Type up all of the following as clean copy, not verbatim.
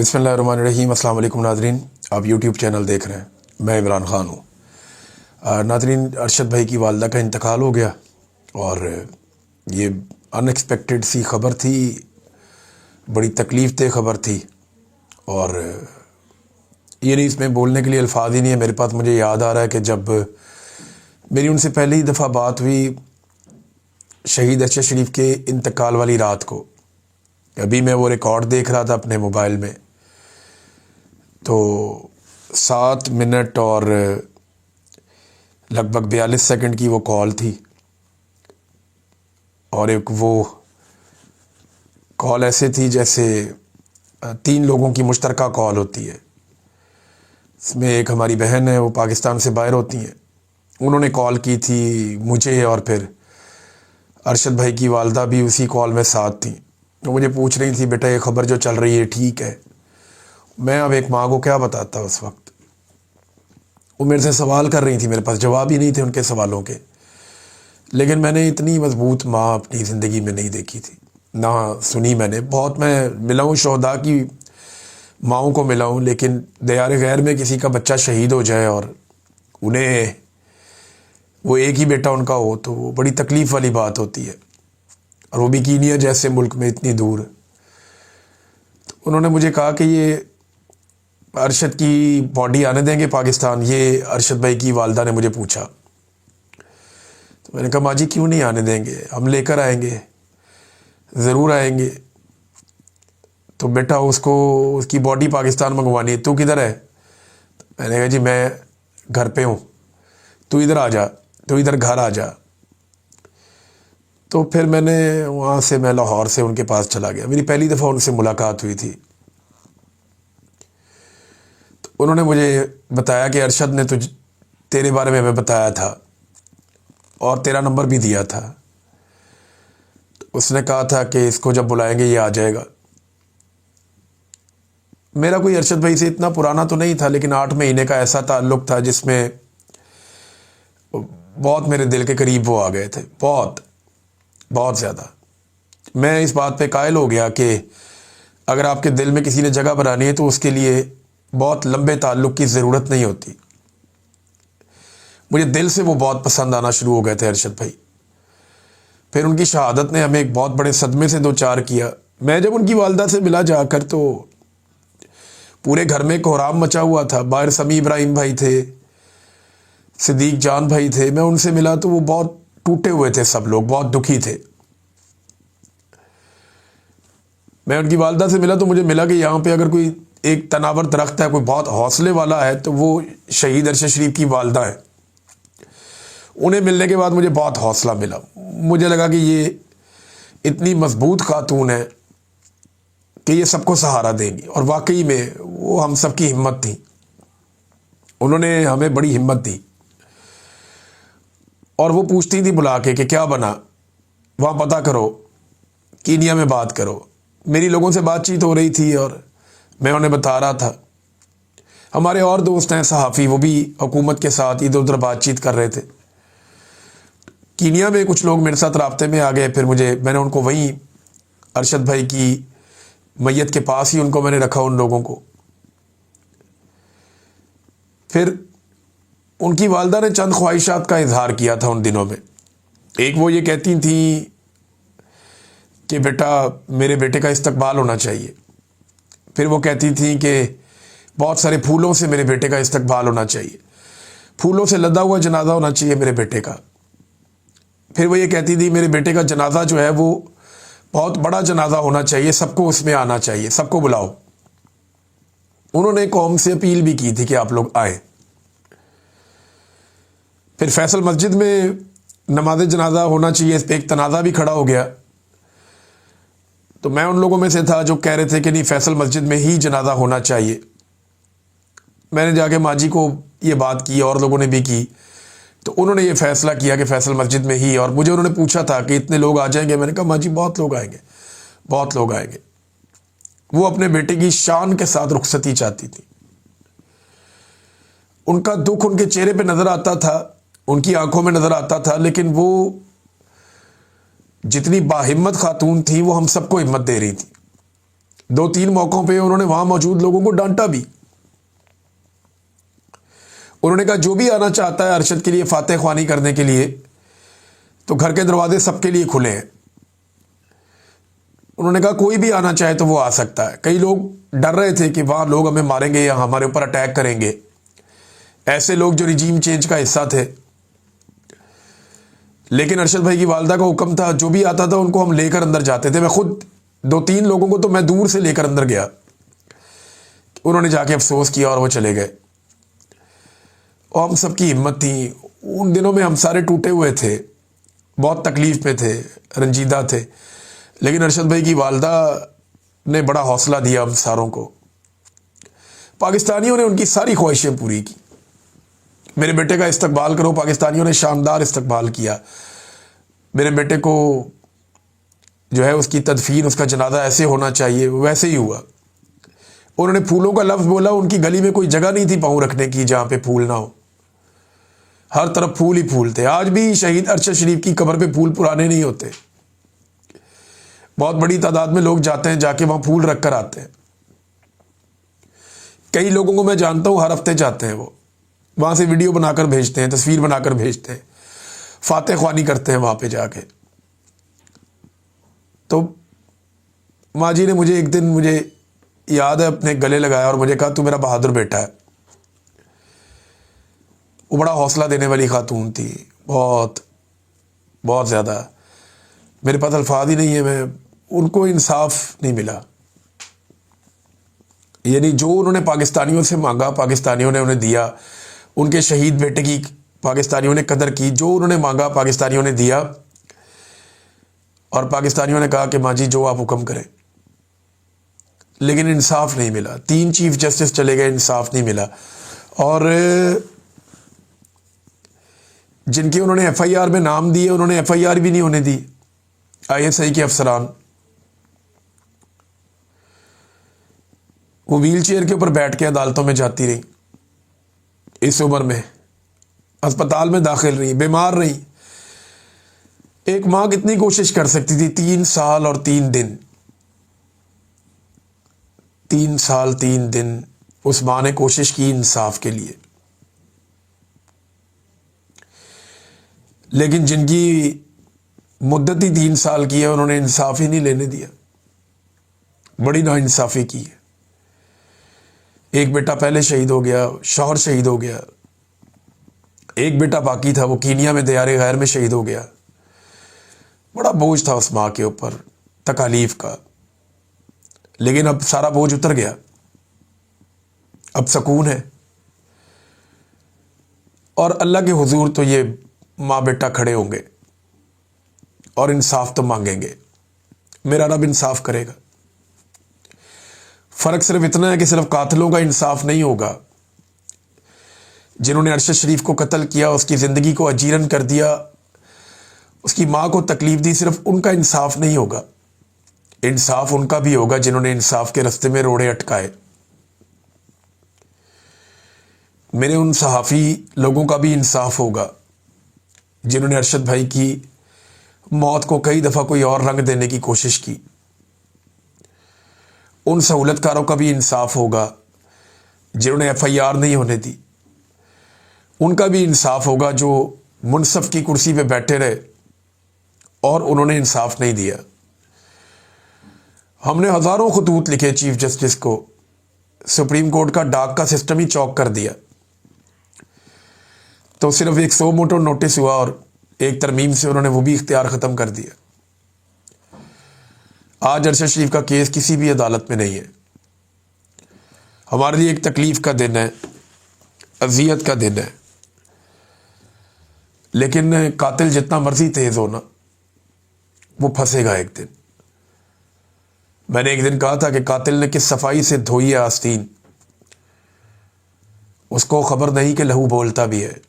बिस्मिल्लाहिर्रहमानिर्रहीम। अस्सलाम वालेकुम नाज़रीन, आप यूट्यूब चैनल देख रहे हैं, मैं इमरान ख़ान हूँ। नाज़रीन, अरशद भाई की वालदा का इंतकाल हो गया और ये अनएक्सपेक्टेड सी ख़बर थी, बड़ी तकलीफ़ दह ख़बर थी और ये नहीं, इसमें बोलने के लिए अल्फाज ही नहीं है मेरे पास। मुझे याद आ रहा है कि जब मेरी उनसे पहली दफ़ा बात हुई शहीद अरशद शरीफ के इंतकाल वाली रात को, अभी मैं वो रिकॉर्ड देख रहा था अपने मोबाइल में, तो 7 मिनट और लगभग 42 सेकंड की वो कॉल थी और एक वो कॉल ऐसे थी जैसे 3 लोगों की मुश्तरका कॉल होती है। इसमें एक हमारी बहन है, वो पाकिस्तान से बाहर होती हैं, उन्होंने कॉल की थी मुझे और फिर अरशद भाई की वालदा भी उसी कॉल में साथ थी। तो मुझे पूछ रही थी, बेटा ये ख़बर जो चल रही है ठीक है? मैं अब एक माँ को क्या बताता उस वक्त। वो मेरे से सवाल कर रही थी, मेरे पास जवाब ही नहीं थे उनके सवालों के। लेकिन मैंने इतनी मजबूत माँ अपनी ज़िंदगी में नहीं देखी थी, ना सुनी मैंने। बहुत मैं मिला हूँ, शोहदा की माँओं को मिला हूँ, लेकिन दियार गैर में किसी का बच्चा शहीद हो जाए और उन्हें वो एक ही बेटा उनका हो तो वो बड़ी तकलीफ़ वाली बात होती है, और वो भी कीनिया जैसे मुल्क में इतनी दूर। तो उन्होंने मुझे कहा कि ये अरशद की बॉडी आने देंगे पाकिस्तान? ये अरशद भाई की वालदा ने मुझे पूछा। तो मैंने कहा, माँ जी क्यों नहीं आने देंगे, हम लेकर आएंगे, ज़रूर आएंगे। तो बेटा उसकी बॉडी पाकिस्तान मंगवानी है, तू किधर है? तो मैंने कहा, जी मैं घर पे हूँ, तू इधर आ जा, तू इधर घर आ जा। तो फिर मैं लाहौर से उनके पास चला गया। मेरी पहली दफ़ा उनसे मुलाकात हुई थी। तो उन्होंने मुझे बताया कि अरशद ने तेरे बारे में हमें बताया था और तेरा नंबर भी दिया था। तो उसने कहा था कि इसको जब बुलाएंगे ये आ जाएगा। मेरा कोई अरशद भाई से इतना पुराना तो नहीं था, लेकिन 8 महीने का ऐसा ताल्लुक़ था जिसमें बहुत मेरे दिल के करीब वो आ गए थे, बहुत ज़्यादा। मैं इस बात पे कायल हो गया कि अगर आपके दिल में किसी ने जगह बनानी है तो उसके लिए बहुत लंबे ताल्लुक़ की ज़रूरत नहीं होती। मुझे दिल से वो बहुत पसंद आना शुरू हो गए थे अरशद भाई। फिर उनकी शहादत ने हमें एक बहुत बड़े सदमे से दो चार किया। मैं जब उनकी वालदा से मिला जाकर तो पूरे घर में कोहराम मचा हुआ था। बाहर समी इब्राहिम भाई थे, सिद्दीक जान भाई थे। मैं उनसे मिला तो वो बहुत टूटे हुए थे, सब लोग बहुत दुखी थे। मैं उनकी वालदा से मिला तो मुझे मिला कि यहाँ पे अगर कोई एक तनावर दरख्त है, कोई बहुत हौसले वाला है, तो वो शहीद अरशद शरीफ की वालदा है। उन्हें मिलने के बाद मुझे बहुत हौसला मिला। मुझे लगा कि ये इतनी मजबूत खातून है कि ये सबको सहारा देंगी, और वाकई में वो हम सब की हिम्मत थी। उन्होंने हमें बड़ी हिम्मत दी और वो पूछती थी बुला के कि क्या बना, वहाँ पता करो, कीनिया में बात करो। मेरी लोगों से बातचीत हो रही थी और मैं उन्हें बता रहा था। हमारे और दोस्त हैं सहाफ़ी, वो भी हुकूमत के साथ इधर उधर बातचीत कर रहे थे। कीनिया में कुछ लोग मेरे साथ राब्ते में आ गए। फिर मैंने उनको वहीं अरशद भाई की मैयत के पास ही उनको मैंने रखा, उन लोगों को। फिर उनकी वालदा ने चंद ख्वाहिशात का इजहार किया था उन दिनों में। एक वो ये कहती थी कि बेटा मेरे बेटे का इस्तकबाल होना चाहिए। फिर वो कहती थी कि बहुत सारे फूलों से मेरे बेटे का इस्तकबाल होना चाहिए, फूलों से लदा हुआ जनाजा होना चाहिए मेरे बेटे का। फिर वो ये कहती थी मेरे बेटे का जनाजा जो है वो बहुत बड़ा जनाजा होना चाहिए, सबको उसमें आना चाहिए, सबको बुलाओ। उन्होंने कौम से अपील भी की थी कि आप लोग आए। फिर फैसल मस्जिद में नमाज जनाजा होना चाहिए, इस पर एक तनाज़ा भी खड़ा हो गया। तो मैं उन लोगों में से था जो कह रहे थे कि नहीं, फैसल मस्जिद में ही जनाजा होना चाहिए। मैंने जाके माँ जी को ये बात की, और लोगों ने भी की। तो उन्होंने ये फ़ैसला किया कि फैसल मस्जिद में ही। और मुझे उन्होंने पूछा था कि इतने लोग आ जाएंगे? मैंने कहा, माँ जी बहुत लोग आएंगे, बहुत लोग आएंगे। वो अपने बेटे की शान के साथ रुखसती चाहती थी। उनका दुख उनके चेहरे पे नज़र आता था, उनकी आंखों में नज़र आता था, लेकिन वो जितनी बाहिम्मत खातून थी वो हम सबको हिम्मत दे रही थी। 2-3 मौक़ों पे उन्होंने वहाँ मौजूद लोगों को डांटा भी। उन्होंने कहा जो भी आना चाहता है अरशद के लिए फातह ख्वानी करने के लिए तो घर के दरवाजे सबके लिए खुले हैं। उन्होंने कहा कोई भी आना चाहे तो वो आ सकता है। कई लोग डर रहे थे कि वहाँ लोग हमें मारेंगे या हमारे ऊपर अटैक करेंगे, ऐसे लोग जो रिजीम चेंज का हिस्सा थे। लेकिन अरशद भाई की वालदा का हुक्म था जो भी आता था उनको हम लेकर अंदर जाते थे। मैं खुद 2-3 लोगों को तो मैं दूर से लेकर अंदर गया, उन्होंने जाके अफसोस किया और वो चले गए। और हम सबकी हिम्मत थी। उन दिनों में हम सारे टूटे हुए थे, बहुत तकलीफ में थे, रंजीदा थे, लेकिन अरशद भाई की वालदा ने बड़ा हौसला दिया हम सारों को। पाकिस्तानियों ने उनकी सारी ख्वाहिशें पूरी की। मेरे बेटे का इस्तकबाल करो, पाकिस्तानियों ने शानदार इस्तकबाल किया। मेरे बेटे को जो है उसकी तदफीन, उसका जनाजा ऐसे होना चाहिए वैसे ही हुआ। उन्होंने फूलों का लफ्ज़ बोला, उनकी गली में कोई जगह नहीं थी पाँव रखने की जहाँ पे फूल ना हो, हर तरफ फूल ही फूल थे। आज भी शहीद अरशद शरीफ की कब्र पे फूल पुराने नहीं होते, बहुत बड़ी तादाद में लोग जाते हैं, जाके वहाँ फूल रख कर आते हैं। कई लोगों को मैं जानता हूँ हर हफ्ते जाते हैं, वो वहाँ से वीडियो बनाकर भेजते हैं, तस्वीर बनाकर भेजते हैं, फातह ख्वानी करते हैं वहाँ पे जाके। तो माँ जी ने मुझे एक दिन, मुझे याद है, अपने गले लगाया और मुझे कहा तू मेरा बहादुर बेटा है। वो बड़ा हौसला देने वाली खातून थी, बहुत बहुत ज़्यादा। मेरे पास अल्फाज ही नहीं है, मैं उनको इंसाफ नहीं मिला। यानी जो उन्होंने पाकिस्तानियों से मांगा पाकिस्तानियों ने उन्हें दिया। उनके शहीद बेटे की पाकिस्तानियों ने कदर की, जो उन्होंने मांगा पाकिस्तानियों ने दिया। और पाकिस्तानियों ने कहा कि माँ जी जो आप हुक्म करें, लेकिन इंसाफ नहीं मिला। 3 चीफ जस्टिस चले गए, इंसाफ नहीं मिला। और जिनके उन्होंने FIR में नाम दिए उन्होंने FIR भी नहीं होने दी। ISI के अफसरान, वो व्हील चेयर के ऊपर बैठ के अदालतों में जाती रही, इस उम्र में अस्पताल में दाखिल रही, बीमार रही। एक माँ कितनी कोशिश कर सकती थी? 3 साल और 3 दिन, 3 साल 3 दिन उस माँ ने कोशिश की इंसाफ के लिए। लेकिन जिनकी मुद्दत ही 3 साल की है उन्होंने इंसाफ ही नहीं लेने दिया। बड़ी नाइंसाफ़ी की है। एक बेटा पहले शहीद हो गया, शौहर शहीद हो गया, एक बेटा बाकी था, वो कीनिया में दयारे गैर में शहीद हो गया। बड़ा बोझ था उस माँ के ऊपर, तकालीफ का। लेकिन अब सारा बोझ उतर गया, अब सुकून है। और अल्लाह के हुजूर तो ये माँ बेटा खड़े होंगे और इंसाफ तो मांगेंगे, मेरा रब इंसाफ करेगा। फ़र्क सिर्फ इतना है कि सिर्फ कातिलों का इंसाफ नहीं होगा। जिन्होंने अरशद शरीफ को कत्ल किया, उसकी ज़िंदगी को अजीरन कर दिया, उसकी माँ को तकलीफ़ दी, सिर्फ उनका इंसाफ नहीं होगा। इंसाफ उनका भी होगा जिन्होंने इंसाफ के रास्ते में रोड़े अटकाए। मेरे उन सहाफ़ी लोगों का भी इंसाफ होगा जिन्होंने अरशद भाई की मौत को कई दफ़ा कोई और रंग देने की कोशिश की। उन सहूलतकारों का भी इंसाफ होगा जिन्होंने FIR नहीं होने दी। उनका भी इंसाफ होगा जो मुनसफ़ की कुर्सी पे बैठे रहे और उन्होंने इंसाफ नहीं दिया। हमने हज़ारों खतूत लिखे चीफ जस्टिस को, सुप्रीम कोर्ट का डाक का सिस्टम ही चौक कर दिया। तो सिर्फ एक 100 मोटो नोटिस हुआ और एक तरमीम से उन्होंने वो भी इख्तियार ख़त्म कर दिया। आज अरशद शरीफ का केस किसी भी अदालत में नहीं है। हमारे लिए एक तकलीफ़ का दिन है, अज़ियत का दिन है। लेकिन कातिल जितना मर्जी तेज़ हो ना, वो फंसेगा एक दिन। मैंने एक दिन कहा था कि कातिल ने किस सफाई से धोई है आस्तीन, उसको खबर नहीं कि लहू बोलता भी है।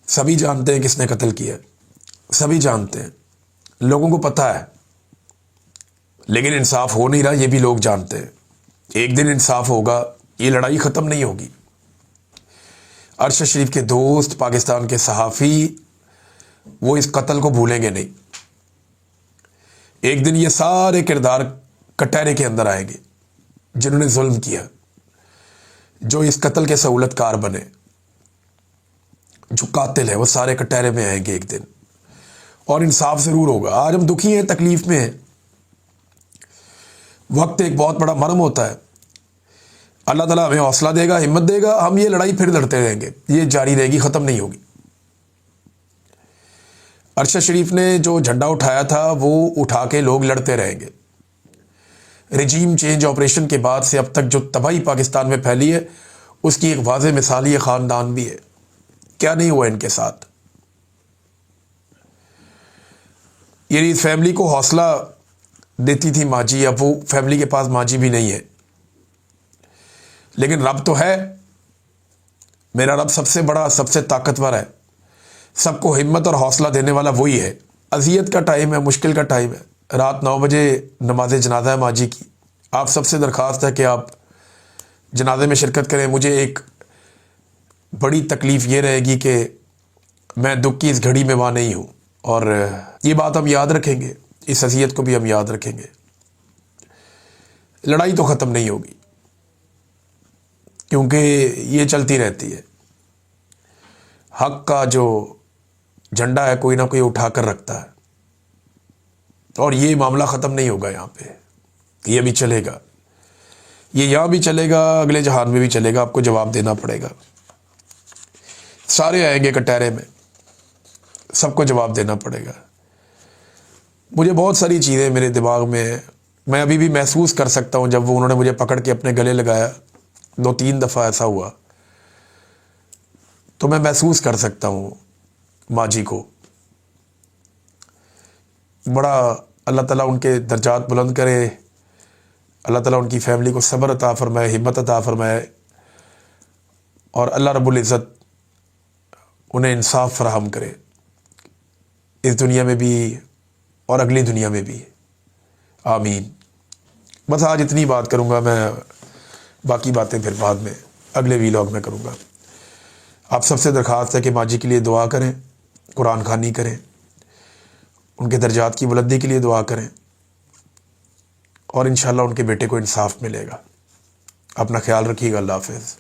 सभी जानते हैं किसने कत्ल किया, सभी जानते हैं, लोगों को पता है, लेकिन इंसाफ हो नहीं रहा, ये भी लोग जानते हैं। एक दिन इंसाफ होगा, ये लड़ाई ख़त्म नहीं होगी। अरशद शरीफ के दोस्त, पाकिस्तान के सहाफ़ी, वो इस कत्ल को भूलेंगे नहीं। ایک دن یہ سارے کردار کٹہرے کے اندر آئیں گے جنہوں نے ظلم کیا، جو اس قتل کے سہولت کار بنے، جو قاتل ہے، وہ سارے کٹہرے میں آئیں گے ایک دن، اور انصاف ضرور ہوگا۔ آج ہم دکھی ہیں، تکلیف میں ہیں، وقت ایک بہت بڑا مرہم ہوتا ہے۔ اللہ تعالیٰ ہمیں حوصلہ دے گا، ہمت دے گا، ہم یہ لڑائی پھر لڑتے رہیں گے، یہ جاری رہے گی، ختم نہیں ہوگی۔ ارشد شریف نے جو جھنڈا اٹھایا تھا وہ اٹھا کے لوگ لڑتے رہیں گے۔ رجیم چینج آپریشن کے بعد سے اب تک جو تباہی پاکستان میں پھیلی ہے، اس کی ایک واضح مثال یہ خاندان بھی ہے۔ کیا نہیں ہوا ان کے ساتھ؟ یعنی اس فیملی کو حوصلہ دیتی تھی ماں جی، اب وہ فیملی کے پاس ماں جی بھی نہیں ہے، لیکن رب تو ہے۔ میرا رب سب سے بڑا، سب سے طاقتور ہے، سب کو ہمت اور حوصلہ دینے والا وہی ہے۔ اذیت کا ٹائم ہے، مشکل کا ٹائم ہے، رات 9 بجے نماز جنازہ ہے ماں جی کی۔ آپ سب سے درخواست ہے کہ آپ جنازے میں شرکت کریں۔ مجھے ایک بڑی تکلیف یہ رہے گی کہ میں دکھ کی اس گھڑی میں وہاں نہیں ہوں، اور یہ بات ہم یاد رکھیں گے، اس اذیت کو بھی ہم یاد رکھیں گے۔ لڑائی تو ختم نہیں ہوگی، کیونکہ یہ چلتی رہتی ہے۔ حق کا جو جھنڈا ہے کوئی نہ کوئی اٹھا کر رکھتا ہے، اور یہ معاملہ ختم نہیں ہوگا یہاں پہ، یہ بھی چلے گا، یہ یہاں بھی چلے گا، اگلے جہان میں بھی چلے گا۔ آپ کو جواب دینا پڑے گا، سارے آئیں گے کٹہرے میں، سب کو جواب دینا پڑے گا۔ مجھے بہت ساری چیزیں میرے دماغ میں، میں ابھی بھی محسوس کر سکتا ہوں جب انہوں نے مجھے پکڑ کے اپنے گلے لگایا، 2-3 دفعہ ایسا ہوا، تو میں محسوس کر سکتا ہوں ماں جی کو۔ بڑا اللہ تعالیٰ ان کے درجات بلند کرے، اللہ تعالیٰ ان کی فیملی کو صبر عطا فرمائے، ہمت عطا فرمائے، اور اللہ رب العزت انہیں انصاف فراہم کرے، اس دنیا میں بھی اور اگلی دنیا میں بھی، آمین۔ بس آج اتنی بات کروں گا میں، باقی باتیں پھر بعد میں اگلے ویلاگ میں کروں گا۔ آپ سب سے درخواست ہے کہ ماں جی کے لیے دعا کریں، قرآن خوانی کریں، ان کے درجات کی بلندی کے لیے دعا کریں، اور انشاءاللہ ان کے بیٹے کو انصاف ملے گا۔ اپنا خیال رکھیے گا، اللہ حافظ۔